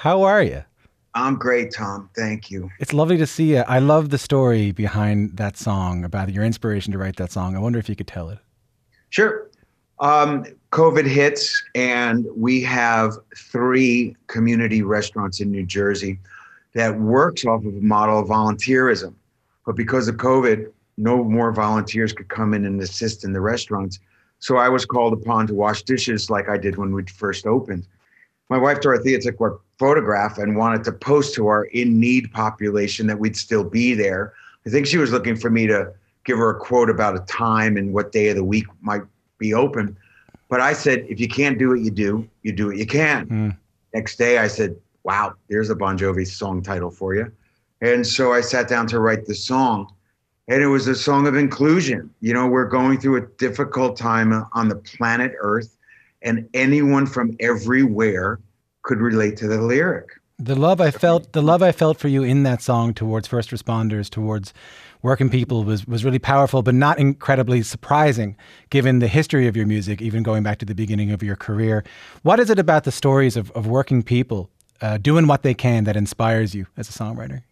How are you? I'm great, Tom. Thank you. It's lovely to see you. I love the story behind that song, about your inspiration to write that song. I wonder if you could tell it. Sure. COVID hits, and we have three community restaurants in New Jersey that works off of a model of volunteerism. But because of COVID, no more volunteers could come in and assist in the restaurants. So I was called upon to wash dishes like I did when we first opened. My wife Dorothea took our photograph and wanted to post to our in need population that we'd still be there. I think she was looking for me to give her a quote about a time and what day of the week might be open. But I said, if you can't do what you do what you can. Next day I said, wow, there's a Bon Jovi song title for you. And so I sat down to write the song. And it was a song of inclusion. You know, we're going through a difficult time on the planet Earth, and anyone from everywhere could relate to the lyric. The love I felt for you in that song towards first responders, towards working people was really powerful, but not incredibly surprising given the history of your music, even going back to the beginning of your career. What is it about the stories of working people doing what they can that inspires you as a songwriter?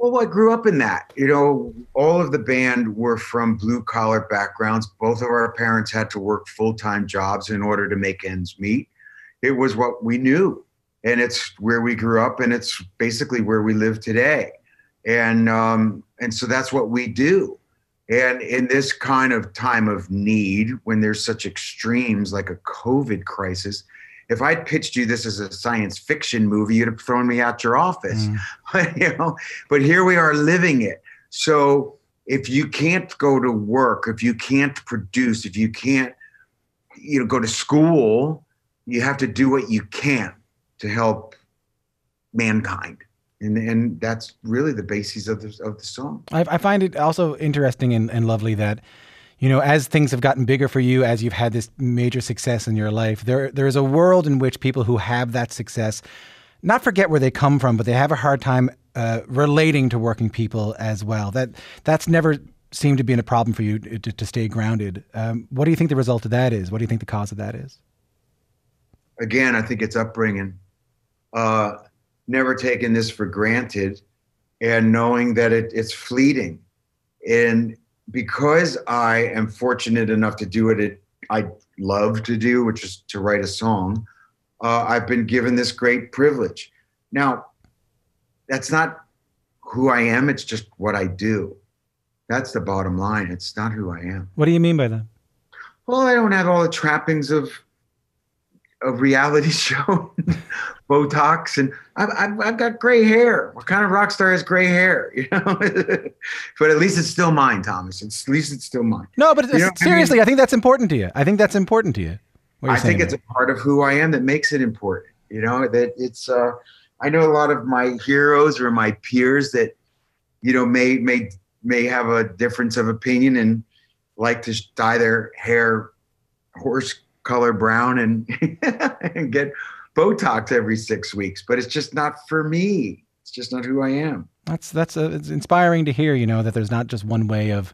Well, I grew up in that. You know, all of the band were from blue collar backgrounds. Both of our parents had to work full-time jobs in order to make ends meet. It was what we knew, and it's where we grew up, and it's basically where we live today. And so that's what we do. And in this kind of time of need, when there's such extremes like a COVID crisis, if I'd pitched you this as a science fiction movie, you'd have thrown me out your office. You know, but here we are living it. So if you can't go to work, if you can't produce, if you can't, go to school, you have to do what you can to help mankind. And that's really the basis of the song. I find it also interesting and lovely that, as things have gotten bigger for you, as you've had this major success in your life, there's a world in which people who have that success not forget where they come from, but they have a hard time relating to working people as well. That's never seemed to be a problem for you to stay grounded. What do you think the result of that is? What do you think the cause of that is? Again, I think it's upbringing. Never taking this for granted and knowing that it's fleeting. And because I am fortunate enough to do what I love to do, which is to write a song, I've been given this great privilege. Now, that's not who I am. It's just what I do. That's the bottom line. It's not who I am. What do you mean by that? Well, I don't have all the trappings of reality show, Botox, and I've got gray hair. What kind of rock star has gray hair? But at least it's still mine, Thomas. At least it's still mine. No, but seriously, I think that's important to you. I think that's important to you. I think it's a part of who I am that makes it important. That it's. I know a lot of my heroes or my peers that, may have a difference of opinion and like to dye their hair horse color brown and and get Botox every 6 weeks, but it's just not for me. It's just not who I am. It's inspiring to hear, that there's not just one way of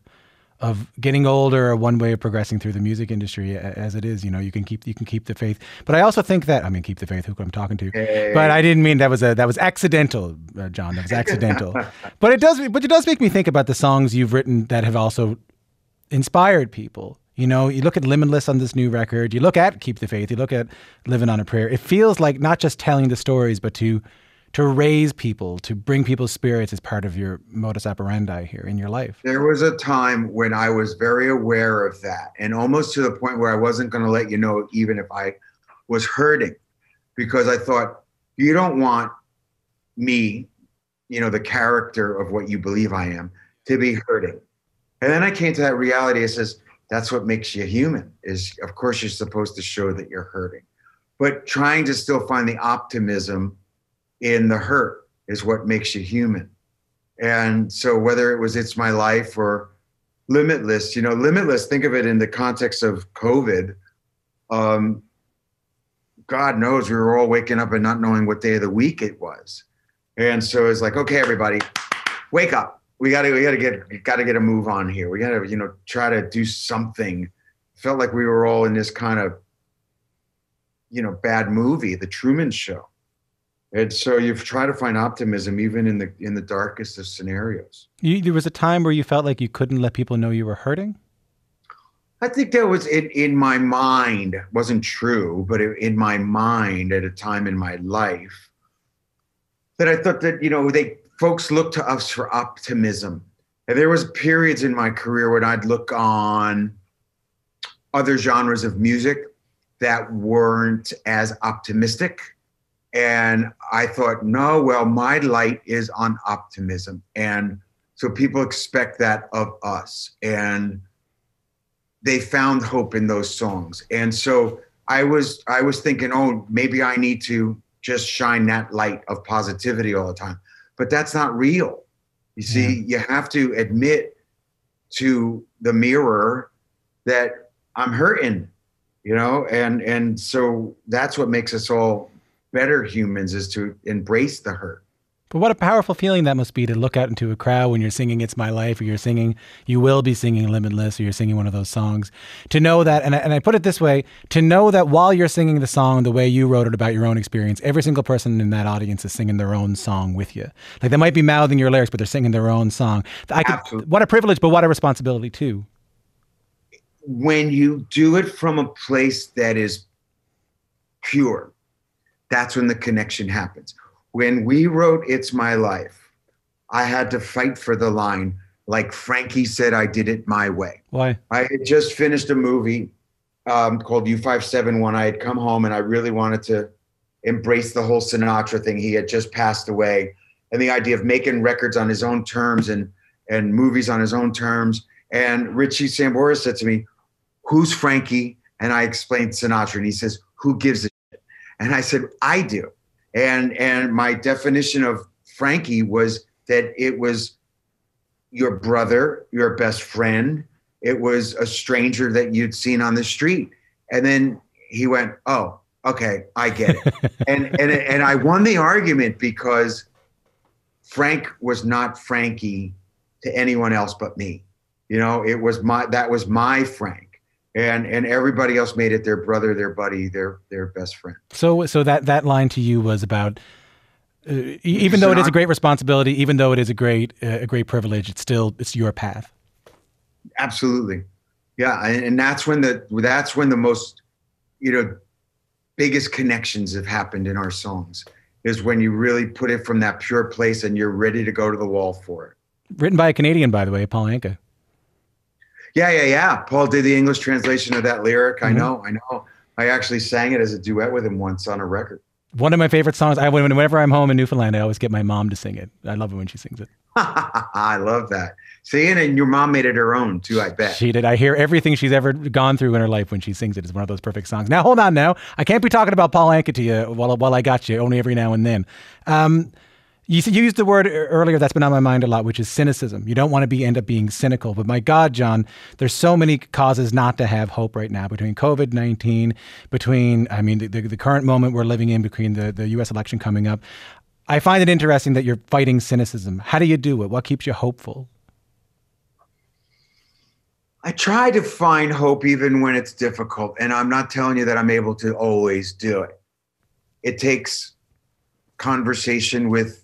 getting older or one way of progressing through the music industry as it is. You can keep the faith. But I also think that, keep the faith, who I'm talking to. Hey. But I didn't mean that was accidental, Jon. That was accidental. But it does make me think about the songs you've written that have also inspired people. You look at Limitless on this new record, you look at Keep the Faith, you look at Livin' on a Prayer. It feels like not just telling the stories, but to raise people, to bring people's spirits as part of your modus operandi here in your life. There was a time when I was very aware of that, and almost to the point where I wasn't going to let you know even if I was hurting, because I thought, you don't want me, the character of what you believe I am, to be hurting. And then I came to that reality. It says, that's what makes you human, is of course you're supposed to show that you're hurting, but trying to still find the optimism in the hurt is what makes you human. And so whether it was It's My Life or Limitless, Limitless, think of it in the context of COVID. God knows we were all waking up and not knowing what day of the week it was. And so it's like, okay, everybody, wake up. We gotta get a move on here. We gotta, try to do something. Felt like we were all in this kind of, bad movie, The Truman Show. And so you try to find optimism even in the darkest of scenarios. There was a time where you felt like you couldn't let people know you were hurting? I think that was in my mind, wasn't true, but in my mind at a time in my life that I thought that, folks look to us for optimism. And there was periods in my career when I'd look on other genres of music that weren't as optimistic. And I thought, no, well, my light is on optimism. And so people expect that of us. And they found hope in those songs. And so I was thinking, oh, maybe I need to just shine that light of positivity all the time. But that's not real. You see, you have to admit to the mirror that I'm hurting, and so that's what makes us all better humans, is to embrace the hurt. But what a powerful feeling that must be to look out into a crowd when you're singing It's My Life, or you will be singing Limitless, or you're singing one of those songs. To know that, and I put it this way, to know that while you're singing the song the way you wrote it about your own experience, every single person in that audience is singing their own song with you. Like they might be mouthing your lyrics, but they're singing their own song. Absolutely. What a privilege, but what a responsibility too. When you do it from a place that is pure, that's when the connection happens. When we wrote It's My Life, I had to fight for the line, like Frankie said, I did it my way. Why? I had just finished a movie called U571. I had come home and I really wanted to embrace the whole Sinatra thing. He had just passed away. And the idea of making records on his own terms and movies on his own terms. And Richie Sambora said to me, who's Frankie? And I explained Sinatra. And he says, who gives a shit? And I said, I do. And my definition of Frankie was that it was your brother, your best friend. It was a stranger that you'd seen on the street. And then he went, oh, okay, I get it. and I won the argument because Frank was not Frankie to anyone else but me. That was my Frank. And everybody else made it their brother, their buddy, their best friend. So that line to you was about, even though it is a great responsibility, even though it is a great privilege, it's your path. Absolutely, yeah. And that's when the most, biggest connections have happened in our songs, is when you really put it from that pure place and you're ready to go to the wall for it. Written by a Canadian, by the way, Paul Anka. Yeah. Paul did the English translation of that lyric. Mm-hmm. I know. I actually sang it as a duet with him once on a record. One of my favorite songs. Whenever I'm home in Newfoundland, I always get my mom to sing it. I love it when she sings it. I love that. See, and your mom made it her own too, I bet. She did. I hear everything she's ever gone through in her life when she sings it. It's one of those perfect songs. Now, hold on now. I can't be talking about Paul Anka to you while I got you, only every now and then. You used the word earlier that's been on my mind a lot, which is cynicism. You don't want to end up being cynical. But my God, Jon, there's so many causes not to have hope right now, between COVID-19, the current moment we're living in, between the U.S. election coming up. I find it interesting that you're fighting cynicism. How do you do it? What keeps you hopeful? I try to find hope even when it's difficult. And I'm not telling you that I'm able to always do it. It takes conversation with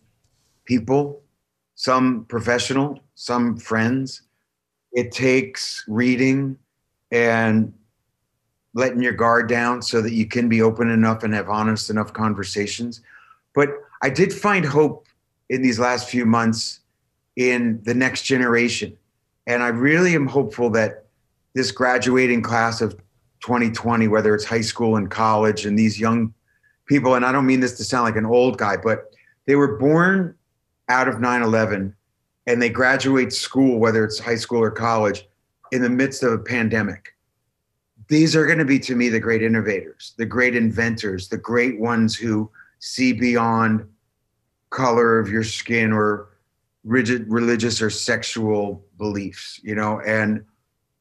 people, some professional, some friends. It takes reading and letting your guard down so that you can be open enough and have honest enough conversations. But I did find hope in these last few months in the next generation. And I really am hopeful that this graduating class of 2020, whether it's high school and college, and these young people, and I don't mean this to sound like an old guy, but they were born out of 9/11 and they graduate school, whether it's high school or college, in the midst of a pandemic. These are going to be, to me, the great innovators, the great inventors, the great ones who see beyond color of your skin or rigid religious or sexual beliefs, and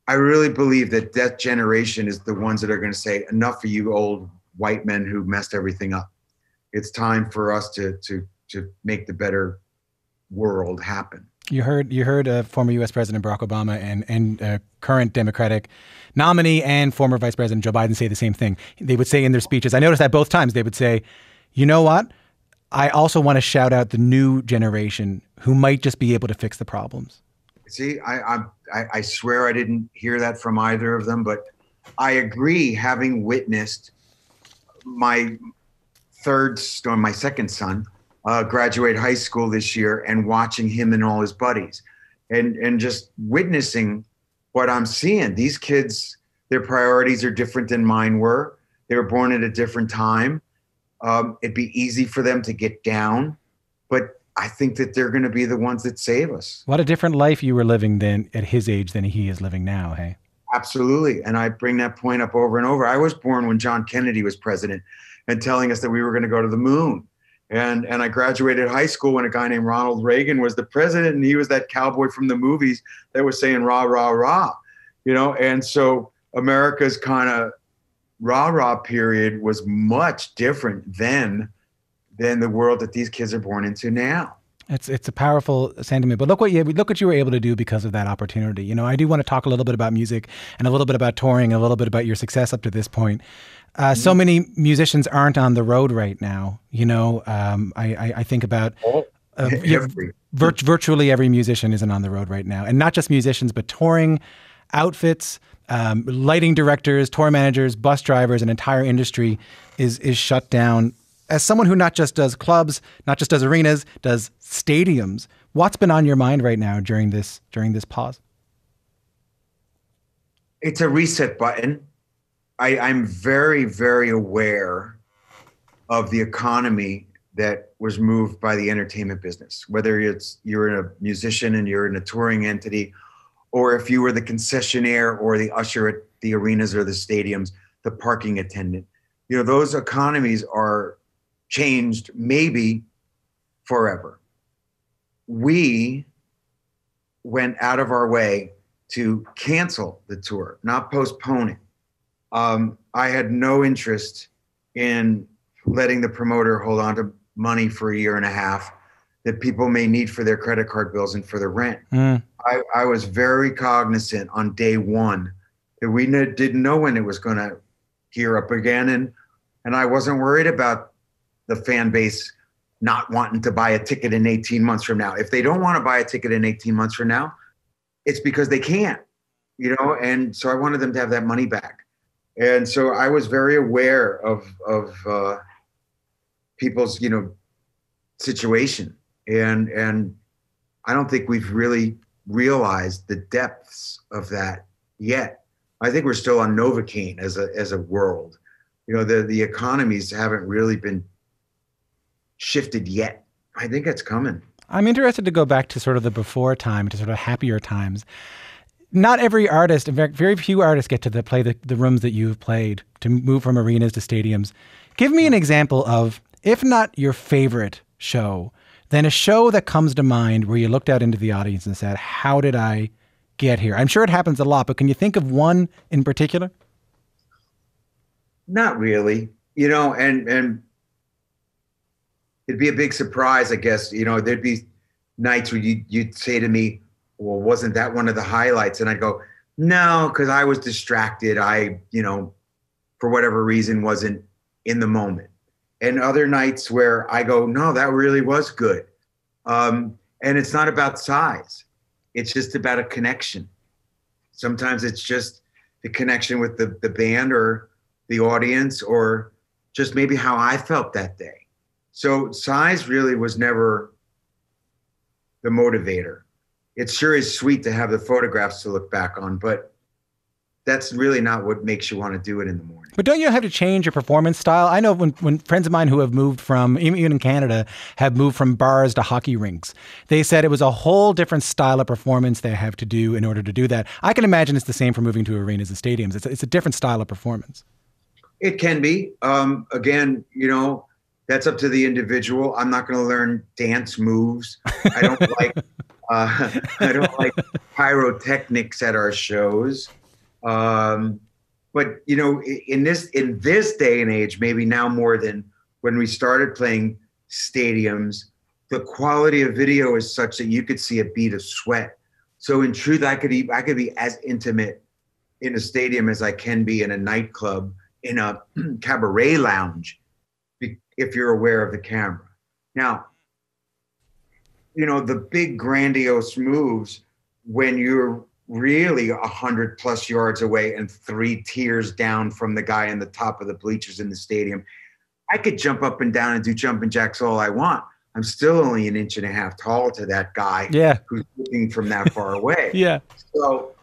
I really believe that generation is the ones that are going to say, enough of you old white men who messed everything up. It's time for us to make the better world happen. You heard former U.S. President Barack Obama and current Democratic nominee and former Vice President Joe Biden say the same thing. They would say in their speeches, I noticed that both times, they would say, you know what? I also want to shout out the new generation who might just be able to fix the problems. See, I swear I didn't hear that from either of them, but I agree, having witnessed my my second son graduate high school this year, and watching him and all his buddies, and just witnessing what I'm seeing. These kids, their priorities are different than mine were. They were born at a different time. It'd be easy for them to get down, but I think that they're going to be the ones that save us. What a different life you were living then at his age than he is living now, hey? Absolutely. And I bring that point up over and over. I was born when John Kennedy was president and telling us that we were going to go to the moon. And I graduated high school when a guy named Ronald Reagan was the president, and he was that cowboy from the movies that was saying rah, rah, rah, and so America's kind of rah, rah period was much different then than the world that these kids are born into now. It's a powerful sentiment, but look what you were able to do because of that opportunity. I do want to talk a little bit about music and a little bit about touring and a little bit about your success up to this point. So many musicians aren't on the road right now. I think about virtually every musician isn't on the road right now, and not just musicians, but touring outfits, lighting directors, tour managers, bus drivers, an entire industry is shut down. As someone who not just does clubs, not just does arenas, does stadiums, what's been on your mind right now during this pause? It's a reset button. I'm very, very aware of the economy that was moved by the entertainment business, whether you're a musician and you're in a touring entity, or if you were the concessionaire or the usher at the arenas or the stadiums, the parking attendant. Those economies are changed maybe forever. We went out of our way to cancel the tour, not postpone it. I had no interest in letting the promoter hold on to money for a year and a half that people may need for their credit card bills and for the rent. I was very cognizant on day one that we didn't know when it was going to gear up again. And I wasn't worried about the fan base not wanting to buy a ticket in 18 months from now. If they don't want to buy a ticket in 18 months from now, it's because they can't, and so I wanted them to have that money back. And so I was very aware of people's, situation. And I don't think we've really realized the depths of that yet. I think we're still on Novocaine as a world. The economies haven't really been shifted yet. I think it's coming. I'm interested to go back to sort of the before time, to sort of happier times. Not every artist, in fact, very few artists get to play the rooms that you've played, to move from arenas to stadiums. Give me an example of, if not your favorite show, then a show that comes to mind where you looked out into the audience and said, how did I get here? I'm sure it happens a lot, but can you think of one in particular? Not really, and it'd be a big surprise, I guess. There'd be nights where you'd say to me, well, wasn't that one of the highlights? And I'd go, no, because I was distracted. I, for whatever reason, wasn't in the moment. And other nights where I go, no, that really was good. And it's not about size. It's just about a connection. Sometimes it's just the connection with the band or the audience, or just maybe how I felt that day. So size really was never the motivator. It sure is sweet to have the photographs to look back on, but that's really not what makes you want to do it in the morning. But don't you have to change your performance style? I know when friends of mine who have moved from, even in Canada, have moved from bars to hockey rinks, they said it was a whole different style of performance they have to do in order to do that. I can imagine it's the same for moving to arenas and stadiums. It's a different style of performance. It can be. Again, that's up to the individual. I'm not going to learn dance moves. I don't like I don't like pyrotechnics at our shows. But in this day and age, maybe now more than when we started playing stadiums, the quality of video is such that you could see a bead of sweat. So in truth, I could be as intimate in a stadium as I can be in a nightclub, in a cabaret lounge, if you're aware of the camera. Now, the big grandiose moves when you're really 100+ yards away and 3 tiers down from the guy in the top of the bleachers in the stadium. I could jump up and down and do jumping jacks all I want. I'm still only an inch and a half tall to that guy who's looking from that far away. So,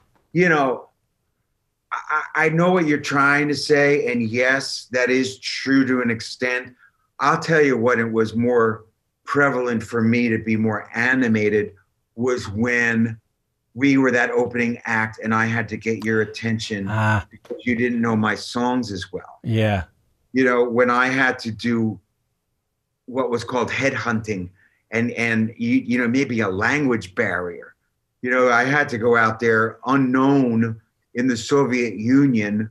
I know what you're trying to say. And yes, that is true to an extent. I'll tell you what, it was more prevalent for me to be more animated was when we were that opening act and I had to get your attention because you didn't know my songs as well. Yeah. When I had to do what was called headhunting and maybe a language barrier, I had to go out there unknown in the Soviet Union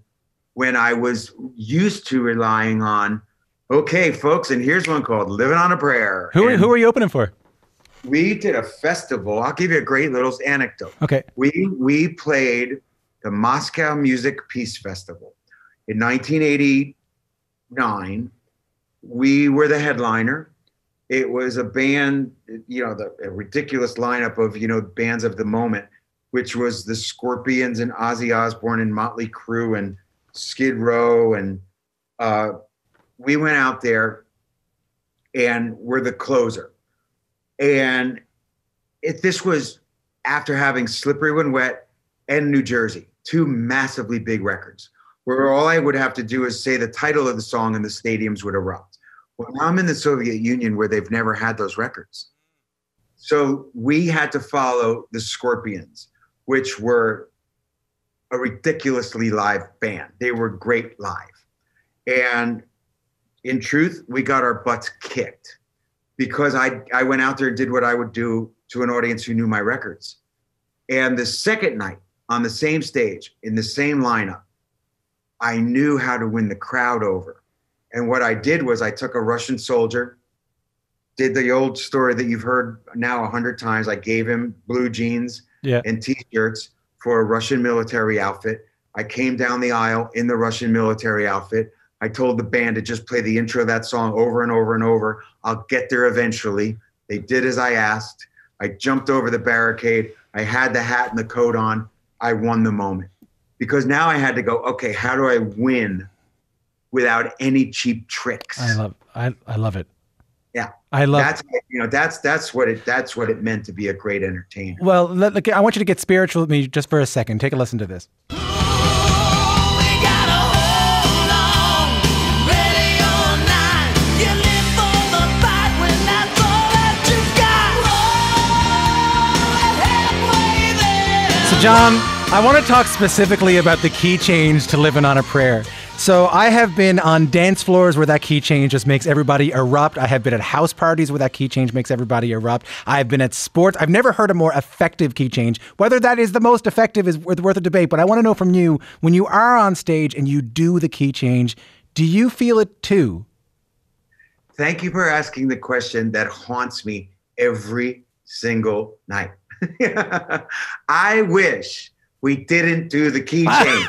when I was used to relying on, okay, folks, and here's one called Livin' on a Prayer. Who are you opening for? We did a festival. I'll give you a great little anecdote. Okay. We played the Moscow Music Peace Festival in 1989. We were the headliner. It was a band, a ridiculous lineup of, bands of the moment, which was the Scorpions and Ozzy Osbourne and Motley Crue and Skid Row. And we went out there and we're the closer. And this was after having Slippery When Wet and New Jersey, 2 massively big records, where all I would have to do is say the title of the song and the stadiums would erupt. Well, I'm in the Soviet Union where they've never had those records. So we had to follow the Scorpions, which were a ridiculously live band. They were great live. And in truth, we got our butts kicked because I went out there and did what I would do to an audience who knew my records. And the second night on the same stage, in the same lineup, I knew how to win the crowd over. And what I did was I took a Russian soldier, did the old story that you've heard now 100 times. I gave him blue jeans and T-shirts for a Russian military outfit. I came down the aisle in the Russian military outfit. I told the band to just play the intro of that song over and over and over. I'll get there eventually. They did as I asked. I jumped over the barricade. I had the hat and the coat on. I won the moment. Because now I had to go, okay, how do I win without any cheap tricks? I love it. Yeah. That's what it meant to be a great entertainer. Well, look, I want you to get spiritual with me just for a second. Take a listen to this. Jon, I want to talk specifically about the key change to Livin' on a Prayer. So I have been on dance floors where that key change just makes everybody erupt. I have been at house parties where that key change makes everybody erupt. I've been at sports. I've never heard a more effective key change. Whether that is the most effective is worth a debate, but I want to know from you, when you are on stage and you do the key change, do you feel it too? Thank you for asking the question that haunts me every single night. I wish we didn't do the key change.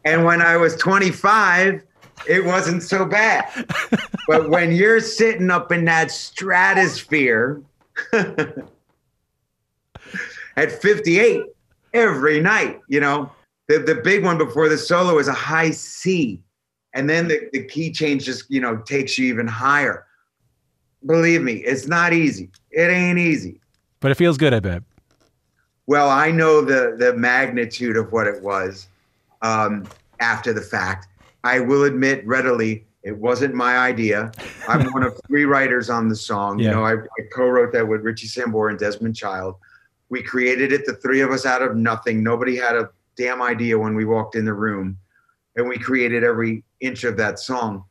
And when I was 25, it wasn't so bad. But when you're sitting up in that stratosphere at 58 every night, the big one before the solo is a high C. And then the key change just, takes you even higher. Believe me, it's not easy. It ain't easy. But it feels good, I bet. Well, I know the magnitude of what it was after the fact. I will admit readily, it wasn't my idea. I'm one of 3 writers on the song. Yeah. I co-wrote that with Richie Sambora and Desmond Child. We created it, the 3 of us, out of nothing. Nobody had a damn idea when we walked in the room. And we created every inch of that song.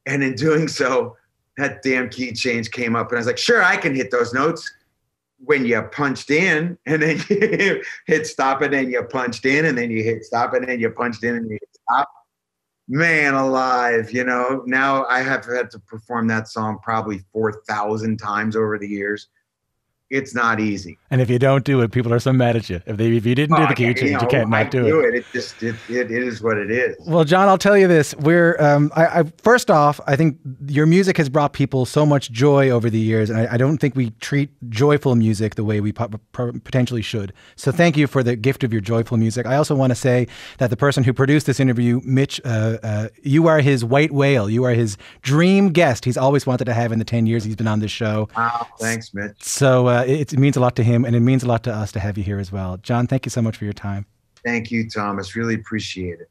And in doing so, that damn key change came up. And I was like, sure, I can hit those notes. When you punched in and then you hit stop and then you punched in and then you hit stop and then you punched in and you hit stop. Man alive, now I have had to perform that song probably 4,000 times over the years. It's not easy. And if you don't do it, people are so mad at you. If you didn't do the key change, you can't I not do do it. it. It is what it is. Well, Jon, I'll tell you this. First off, I think your music has brought people so much joy over the years, and I don't think we treat joyful music the way we potentially should. So thank you for the gift of your joyful music. I also want to say that the person who produced this interview, Mitch, you are his white whale. You are his dream guest. He's always wanted to have in the 10 years he's been on this show. Wow, thanks, Mitch. So it means a lot to him, and it means a lot to us to have you here as well. Jon, thank you so much for your time. Thank you, Thomas. Really appreciate it.